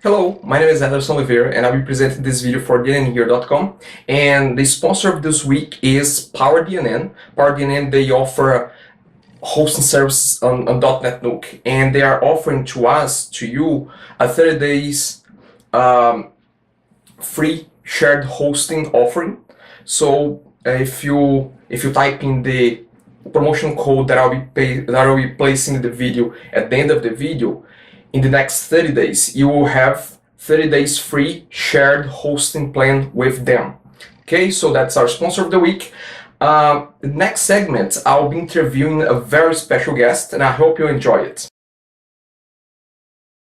Hello, my name is Anderson Oliveira and I'll be presenting this video for DNNhere.com, and the sponsor of this week is PowerDNN. PowerDNN, they offer hosting services on .NET and they are offering to you, a 30 days free shared hosting offering. So if you type in the promotion code that I'll be placing in the video at the end of the video, in the next 30 days, you will have 30 days free shared hosting plan with them. Okay, so that's our sponsor of the week. The next segment, I'll be interviewing a very special guest, and I hope you enjoy it.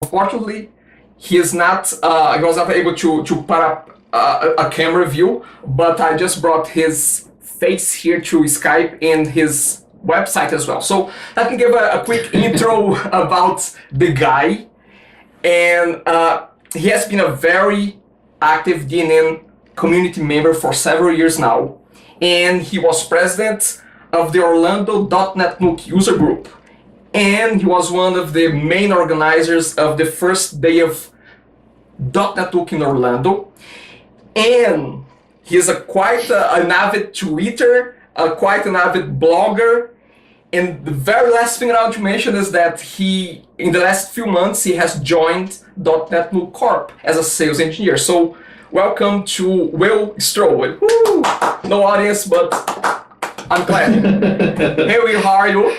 Unfortunately, he was not able to put up a camera view, but I just brought his face here to Skype and his website as well. So I can give a quick intro about the guy. And he has been a very active DNN community member for several years now. And he was president of the Orlando DotNetNuke user group. And he was one of the main organizers of the first day of DotNetNuke in Orlando. And he is quite an avid tweeter, quite an avid blogger. And the very last thing I want to mention is that he, in the last few months, he has joined DotNetNuke Corp as a sales engineer. So welcome to Will Stroll. Woo! No audience, but I'm glad. Hey Will, how are you?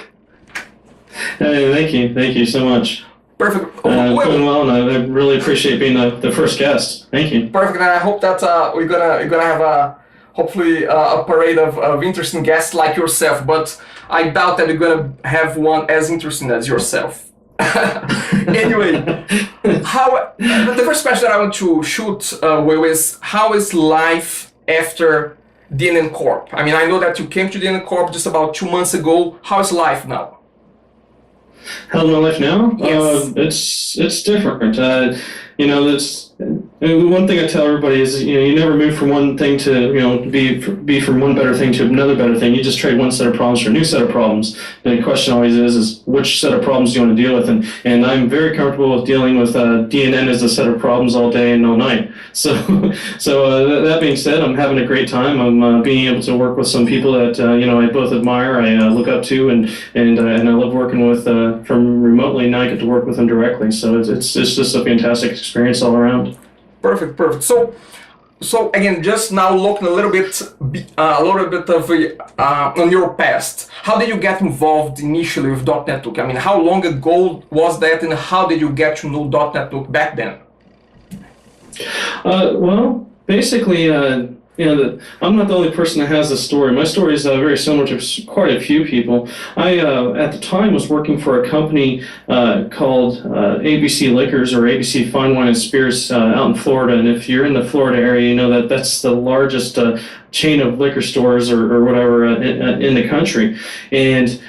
Hey, thank you so much. Perfect. Doing well, and I really appreciate being the first guest. Thank you. Perfect, and I hope that we're gonna have hopefully a parade of interesting guests like yourself, but I doubt that you're gonna have one as interesting as yourself. Anyway, the first question I want to shoot Will is, how is life after DNN Corp? I mean, I know that you came to DNN Corp just about 2 months ago. How is life now? How's my life now? Yes. It's different. That's one thing I tell everybody is, you never move from one thing to, be from one better thing to another better thing. You just trade one set of problems for a new set of problems. The question always is which set of problems do you want to deal with? And I'm very comfortable with dealing with DNN as a set of problems all day and all night. So that being said, I'm having a great time. I'm being able to work with some people that I both admire, I look up to, and I love working with from remotely. Now I get to work with them directly. So it's just a fantastic experience all around. Perfect. So again, just now looking a little bit of on your past. How did you get involved initially with DotNetNuke? I mean, how long ago was that, and how did you get to know DotNetNuke back then? Well, basically, I'm not the only person that has this story. My story is very similar to quite a few people. I, at the time, was working for a company called ABC Liquors, or ABC Fine Wine and Spirits, out in Florida. And if you're in the Florida area, you know that that's the largest chain of liquor stores or whatever in the country. And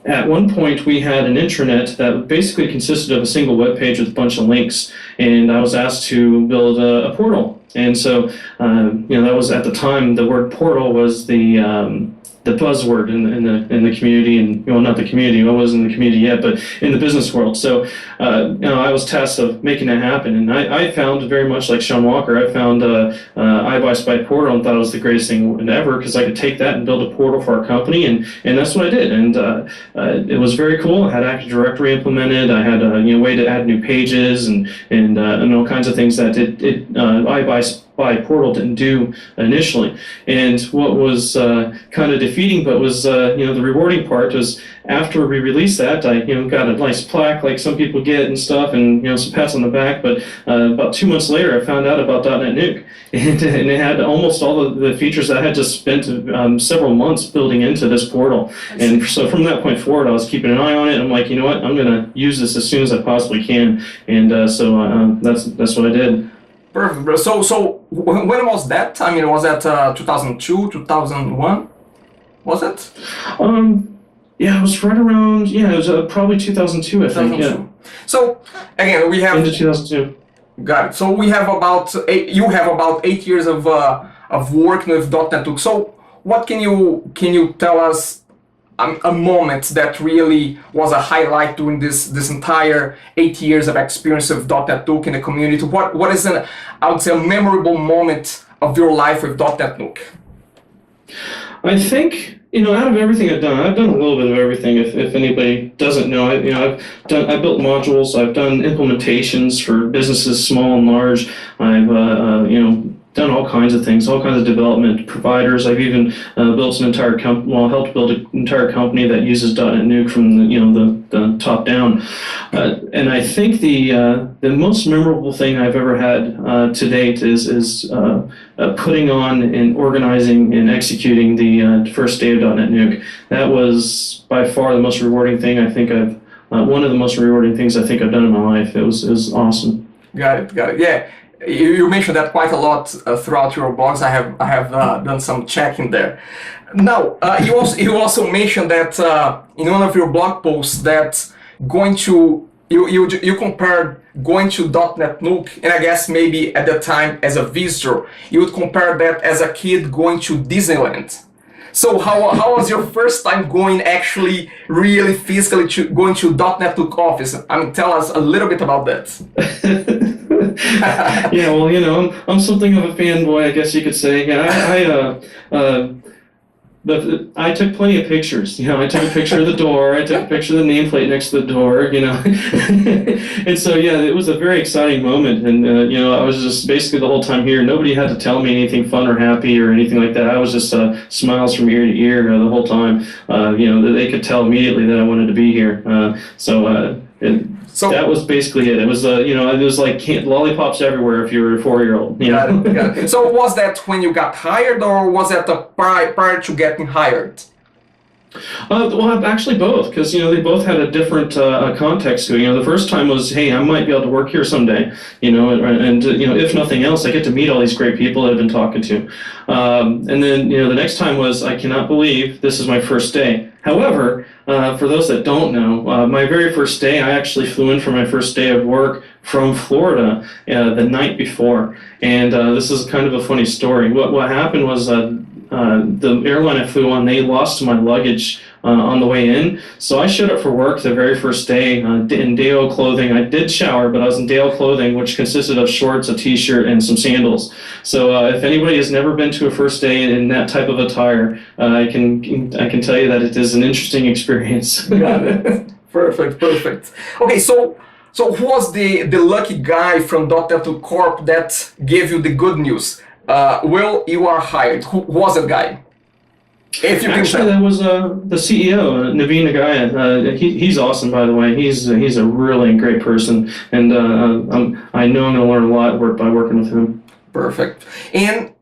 at one point, we had an intranet that basically consisted of a single web page with a bunch of links, and I was asked to build a portal. And so, that was, at the time, the word portal was the buzzword in the community, and not the community. I wasn't in the community yet, but in the business world. So I was tasked of making that happen, and I found, very much like Sean Walker, I found iBuySpy portal and thought it was the greatest thing ever, because I could take that and build a portal for our company, and that's what I did. And it was very cool. I had Active Directory implemented. I had a way to add new pages and all kinds of things that iBuySpy portal didn't do initially. And what was kind of defeating, but was the rewarding part, was after we released that, I got a nice plaque like some people get and stuff, and some pats on the back. But about 2 months later, I found out about .NETNuke, and it had almost all of the features that I had just spent several months building into this portal. And so from that point forward, I was keeping an eye on it. I'm like, you know what, I'm going to use this as soon as I possibly can. And so that's what I did. Perfect. So when was that? I mean, was that 2002, 2001? Was it? Yeah, it was right around. Yeah, it was probably 2002, I think. Yeah. So again, we have into 2002. Got it. So we have about you have about 8 years of working with .NETNuke. So what can you tell us a moment that really was a highlight during this entire 8 years of experience of DotNetNuke in the community? What is I would say, a memorable moment of your life with DotNetNuke? I think, out of everything I've done a little bit of everything. If anybody doesn't know, I built modules, I've done implementations for businesses small and large. I've done all kinds of things, all kinds of development providers. I've even built an entire helped build an entire company that uses .NET from the top down. And I think the most memorable thing I've ever had to date is putting on and organizing and executing the first day of .NET. That was by far the most rewarding thing one of the most rewarding things I think I've done in my life. It was awesome. Got it. Yeah. You mentioned that quite a lot throughout your blogs. I have done some checking there. Now, you also mentioned that in one of your blog posts that you compared going to .NET-Nuke, and I guess maybe at the time as a visitor, you would compare that as a kid going to Disneyland. So how was your first time actually really physically going to .NET-Nuke office? Tell us a little bit about that. Yeah, well, I'm something of a fanboy, I guess you could say. Yeah, I took plenty of pictures. I took a picture of the door. I took a picture of the nameplate next to the door. And so yeah, it was a very exciting moment. And I was just basically the whole time here. Nobody had to tell me anything fun or happy or anything like that. I was just smiles from ear to ear the whole time. They could tell immediately that I wanted to be here. So that was basically it. It was it was like lollipops everywhere if you were a 4-year-old. Got it. So was that when you got hired, or was that prior to getting hired? Well, actually both, because they both had a different context to it. The first time was, hey, I might be able to work here someday, and if nothing else, I get to meet all these great people that I've been talking to. And then the next time was, I cannot believe this is my first day. However, for those that don't know, my very first day, I actually flew in for my first day of work from Florida the night before, and this is kind of a funny story. What happened was the airline I flew on, they lost my luggage on the way in, so I showed up for work the very first day in day-old clothing. I did shower, but I was in day-old clothing, which consisted of shorts, a t-shirt, and some sandals. So if anybody has never been to a first day in that type of attire, I can tell you that it is an interesting experience. Got it. Perfect. Okay, so who was the lucky guy from .NET Corp that gave you the good news? Will, you are hired. Who was that guy? If you Actually, that was the CEO, Naveen Nagaya. He's awesome, by the way. He's a really great person, and I know I'm going to learn a lot by working with him. Perfect. And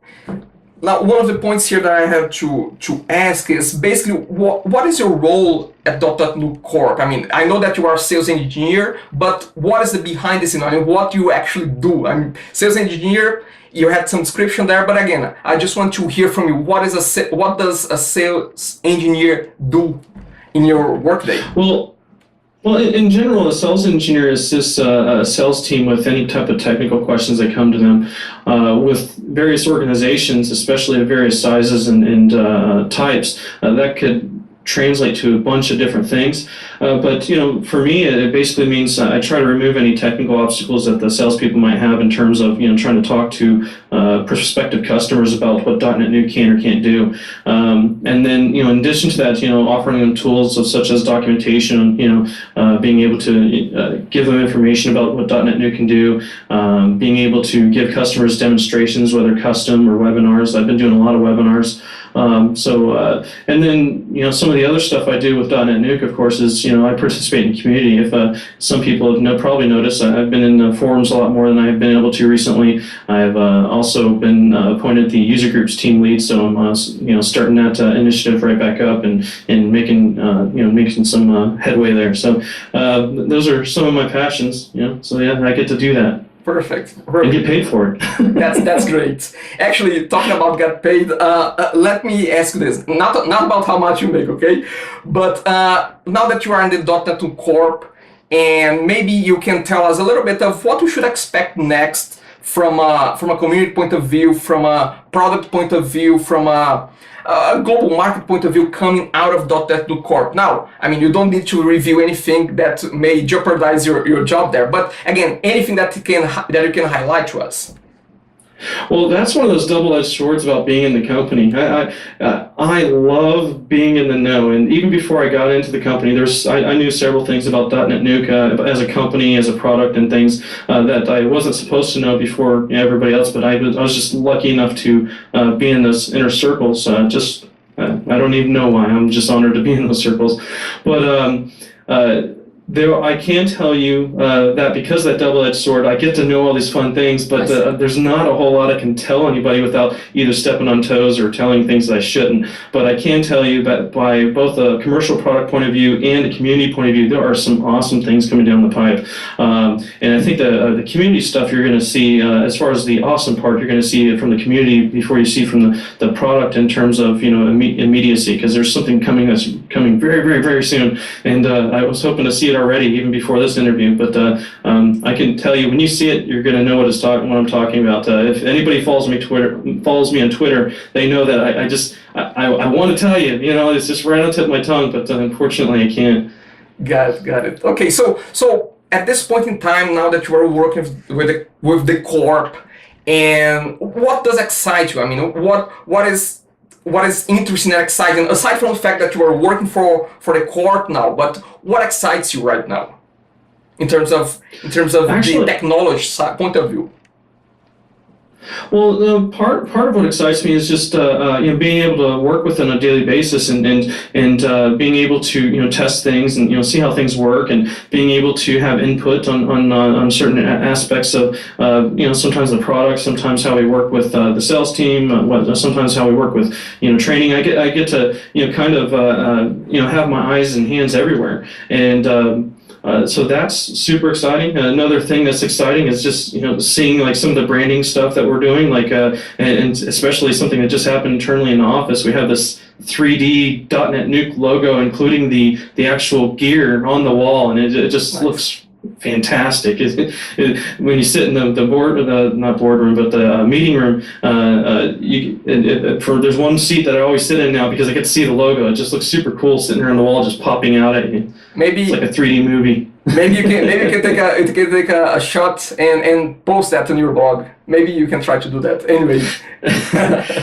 now, one of the points here that I have to ask is basically what is your role at .NET Corp? I know that you are a sales engineer, but what is the behind the scene? What do you actually do? Sales engineer. You had some description there, but again, I just want to hear from you. What does a sales engineer do in your workday? Well, in general, a sales engineer assists a sales team with any type of technical questions that come to them. With various organizations, especially of various sizes and types, that could translate to a bunch of different things. But for me, it basically means I try to remove any technical obstacles that the salespeople might have in terms of trying to talk to prospective customers about what .NET can or can't do. And then in addition to that, offering them tools such as documentation, being able to give them information about what .NET can do, being able to give customers demonstrations, whether custom or webinars. I've been doing a lot of webinars. And then some of the other stuff I do with .NET, of course, is I participate in the community. If some people have probably noticed, I've been in forums a lot more than I have been able to recently. I've also been appointed the user groups team lead, so I'm starting that initiative right back up and making making some headway there. So those are some of my passions. So yeah, I get to do that. Perfect. And get paid for it. That's great. Actually, talking about get paid, let me ask you this. Not about how much you make, okay? But now that you are in the .NET Corp, and maybe you can tell us a little bit of what we should expect next from a community point of view, from a product point of view, from a global market point of view coming out of .NetNuke Corp. Now, I mean, you don't need to review anything that may jeopardize your job there, but again, anything that you can highlight to us. Well, that's one of those double-edged swords about being in the company. I love being in the know, and even before I got into the company, I knew several things about .NetNuke as a company, as a product, and things that I wasn't supposed to know before everybody else. But I was just lucky enough to be in those inner circles. I don't even know why. I'm just honored to be in those circles, but. I can tell you that because of that double-edged sword, I get to know all these fun things, but there's not a whole lot I can tell anybody without either stepping on toes or telling things that I shouldn't. But I can tell you that by both a commercial product point of view and a community point of view, there are some awesome things coming down the pipe. And I think the community stuff you're going to see, as far as the awesome part, you're going to see it from the community before you see from the product in terms of immediacy, because there's something coming that's coming very, very, very soon. And I was hoping to see it already, even before this interview. But I can tell you, when you see it, you're going to know what I'm talking about. If anybody follows me on Twitter, they know that I want to tell you. It's just right on the tip of my tongue, but unfortunately, I can't. Got it. Okay, so at this point in time, now that you are working with the corp, and what does excite you? I mean, what is interesting and exciting, aside from the fact that you are working for the corp now, but what excites you right now in terms of Actually, the technology point of view? Well, part of what excites me is just being able to work with on a daily basis and being able to test things and see how things work, and being able to have input on certain aspects of sometimes the product, sometimes how we work with the sales team, sometimes how we work with training. I get to kind of have my eyes and hands everywhere, and so that's super exciting. Another thing that's exciting is just seeing like some of the branding stuff that we're doing, like and especially something that just happened internally in the office. We have this 3D .NetNuke logo, including the actual gear on the wall, and it just looks fantastic. When you sit in not boardroom, but the meeting room, there's one seat that I always sit in now because I get to see the logo. It just looks super cool sitting there on the wall, just popping out at you. Maybe it's like a 3D movie. Maybe you can take a shot and post that on your blog. Maybe you can try to do that. Anyway.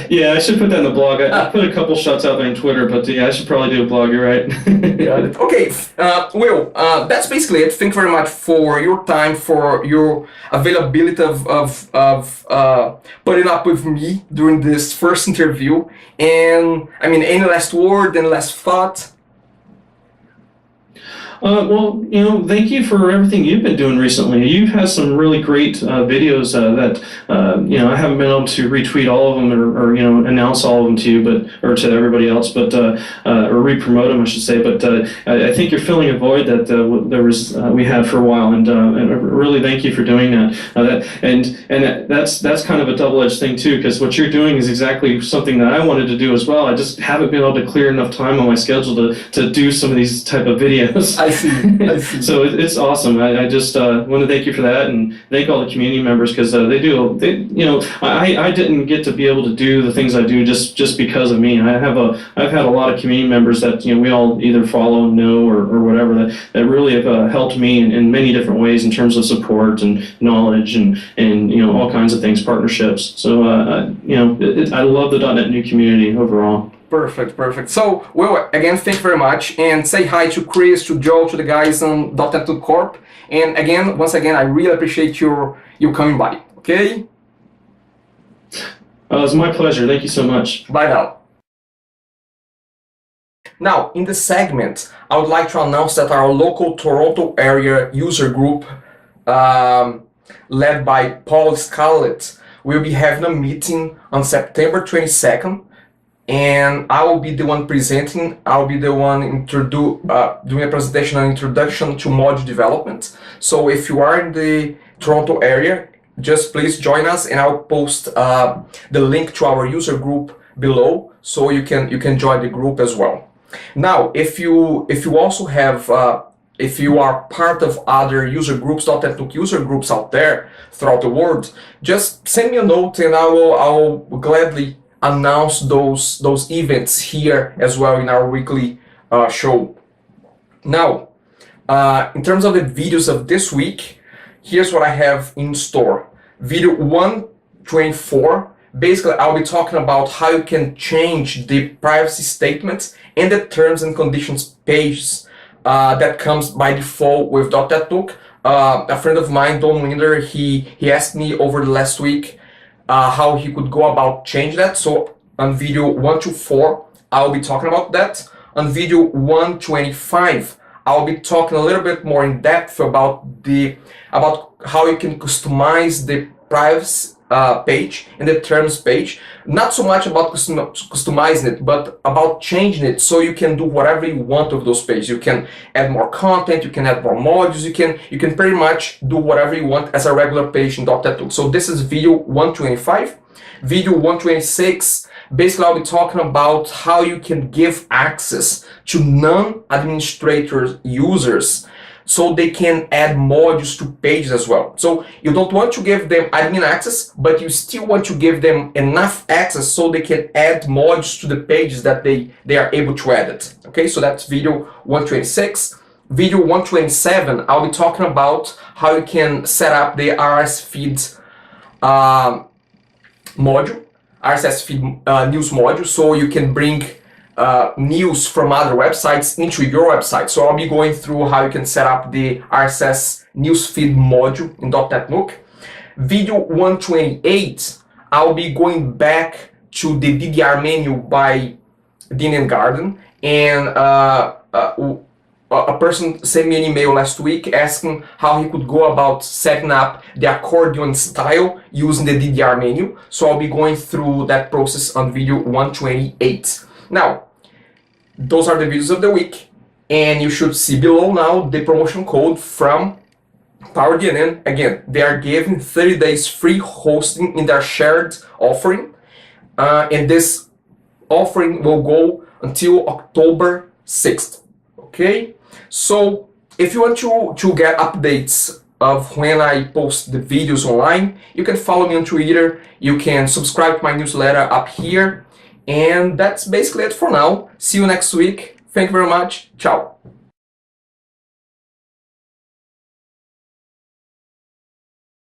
Yeah, I should put that in the blog. I put a couple shots out there on Twitter, but yeah, I should probably do a blog. You're right. Got it. Okay, Will, that's basically it. Thank you very much for your time, for your availability of putting up with me during this first interview. And I mean, any last word, any last thought? Well, thank you for everything you've been doing recently. You've had some really great videos that I haven't been able to retweet all of them or announce all of them to you, or to everybody else, but or re-promote them, I should say. But I think you're filling a void that we had for a while, and really thank you for doing that. That's kind of a double-edged thing too, because what you're doing is exactly something that I wanted to do as well. I just haven't been able to clear enough time on my schedule to do some of these type of videos. I see. So it's awesome. I just want to thank you for that, and thank all the community members, because I didn't get to be able to do the things I do just because of me. I've had a lot of community members that we all either follow, know, or whatever, that really have helped me in many different ways in terms of support and knowledge and all kinds of things, partnerships. So I love the .NetNuke community overall. Perfect. So, Will, again, thank you very much, and say hi to Chris, to Joe, to the guys on .NetNuke Corp. And again, once again, I really appreciate you coming by. Okay? It's my pleasure. Thank you so much. Bye now. Now, in this segment, I would like to announce that our local Toronto area user group, led by Paul Scarlett, will be having a meeting on September 22nd. And I will be the one presenting. I'll be the one doing a presentation on introduction to module development. So if you are in the Toronto area, just please join us, and I'll post the link to our user group below, so you can join the group as well. Now, if you also have if you are part of other user groups, DotNetNuke user groups out there throughout the world, just send me a note and I will gladly announce those events here as well in our weekly show. Now, in terms of the videos of this week, here's what I have in store. Video 124, basically I'll be talking about how you can change the privacy statements and the terms and conditions pages that comes by default with .NETNuke. A friend of mine, Don Winder, he asked me over the last week how he could go about change that. So on video 124, I'll be talking about that. On video 125, I'll be talking a little bit more in depth about how you can customize the privacy page and the terms page. Not so much about customizing it, but about changing it so you can do whatever you want of those pages. You can add more content, you can add more modules, you can pretty much do whatever you want as a regular page in .NETNuke. So this is video 125. Video 126, basically I'll be talking about how you can give access to non-administrator users so they can add modules to pages as well. So you don't want to give them admin access, but you still want to give them enough access so they can add modules to the pages that they are able to edit. Okay, so that's video 126. Video 127, I'll be talking about how you can set up the RSS feed module, RSS feed news module, so you can bring news from other websites into your website. So I'll be going through how you can set up the RSS newsfeed module in .NETNuke. Video 128, I'll be going back to the DDR menu by Dean and Garden, and a person sent me an email last week asking how he could go about setting up the accordion style using the DDR menu. So I'll be going through that process on video 128. Now, those are the videos of the week, and you should see below now the promotion code from PowerDNN. Again, they are giving 30 days free hosting in their shared offering, and this offering will go until October 6th. Okay, so if you want to get updates of when I post the videos online, you can follow me on Twitter, you can subscribe to my newsletter up here, and that's basically it for now. See you next week. Thank you very much. Ciao.